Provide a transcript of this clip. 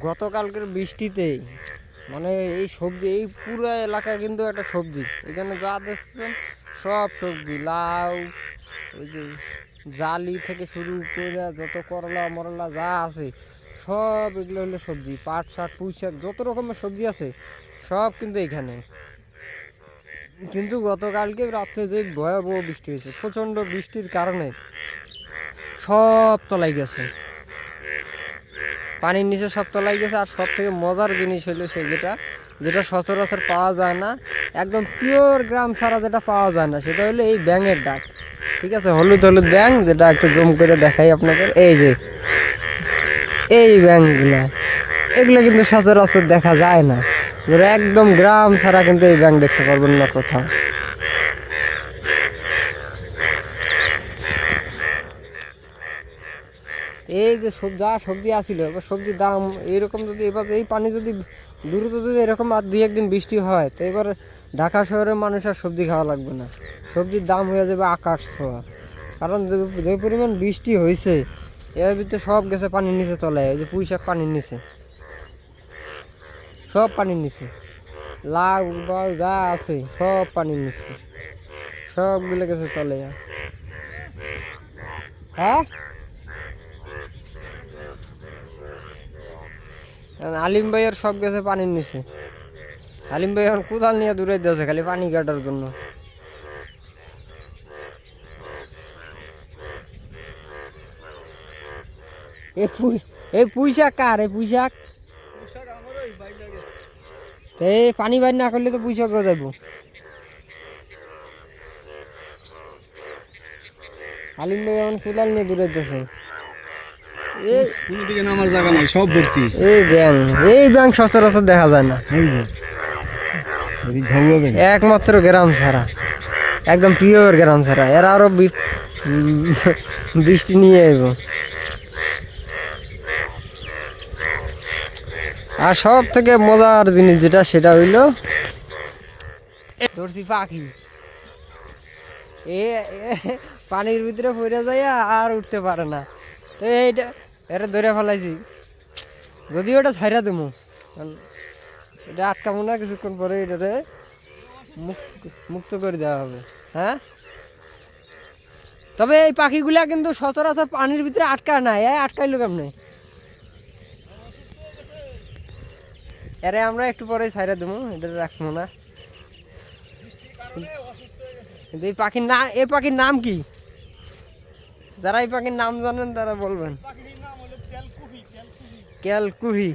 গতকালকের বৃষ্টিতে মানে এই সবজি এই পুরো এলাকা কিন্তু একটা সবজি, এখানে যা দেখছেন সব সবজি, লাউ, ওই যে জালি থেকে শুরু করে যত করলা মরলা যা আছে সব এগুলো হলো সবজি, পাট শাক পুঁই শাক যত রকমের সবজি আছে সব কিন্তু এখানে। কিন্তু গতকালকে রাত্রে যে ভয়াবহ বৃষ্টি হয়েছে, প্রচণ্ড বৃষ্টির কারণে সব তলাই গেছে, পানির নিচে সব তলাই গেছে। আর সব থেকে মজার জিনিস হলো সে যেটা যেটা সচরাচর পাওয়া যায় না, একদম পিওর গ্রাম ছাড়া যেটা পাওয়া যায় না, সেটা হলো এই ব্যাঙের ডাক। ঠিক আছে, হলুদ হলুদ ব্যাঙ, যেটা একটু জুম করে দেখাই আপনাদের, এই যে এই ব্যাঙগুলা, এগুলো কিন্তু সচরাচর দেখা যায় না, যেটা একদম গ্রাম ছাড়া কিন্তু এই ব্যাঙ দেখতে পারবেন না কোথাও। এই যে যা সবজি আসিল, এবার সবজির দাম এইরকম যদি এবার এই পানি যদি দ্রুত যদি এরকম আর দুই একদিন বৃষ্টি হয়, তো এবার ঢাকা শহরের মানুষ আর সবজি খাওয়া লাগবে না, সবজির দাম হয়ে যাবে আকাশ ছোঁয়া। কারণ যে পরিমাণ বৃষ্টি হয়েছে এর ভিতরে সব গেছে পানির নিচে তলায়, এই যে পুঁই শাক পানির নিচে, সব পানির নিচে, লাউ বা যা আছে সব পানির নিচে, সবগুলো গেছে তলে। হ্যাঁ, আলিম ভাইয়ের সব গেছে পানির নিচে, আলিম ভাই এখন কোদাল নিয়ে দূরে দিয়েছে খালি পানি কাটার জন্য। এই পুঁই শাক কার? এই পুঁই শাক এই পানি বাইর না করলে তো পুঁই শাক যাবো। আলিম ভাই এখন কোদাল নিয়ে দূরে দিয়েছে। কোনো দিকে নামার জায়গা নাই, সব ভর্তি। এই ব্যাং সচরাচর দেখা যায় না, একমাত্র গ্রাম ছাড়া, একদম পিওর গ্রাম ছাড়া। এরা আরো বৃষ্টি নিয়ে আইব। আর সব থেকে মজার জিনিস যেটা, সেটা হইল ধরছি পাখি, এ পানির ভিতরে পড়ে যায় আর উঠতে পারে না, তো এইটা এটা ধরে ফেলাইছি, যদিও ওটা ছাইরা দেবো, এটা আটকাবো না, কিছুক্ষণ পরে এটাতে মুক্ত করে দেওয়া হবে। হ্যাঁ, তবে এই পাখিগুলা কিন্তু সচরাচর পানির ভিতরে আটকায় না, আটকাইলো কেমনে? আরে আমরা একটু পরে ছাইরা দেবো, এটা রাখবো না। কিন্তু এই পাখির নাম, এই পাখির নাম কি? যারা এই পাখির নাম জানেন তারা বলবেন। ক্যালকুহি।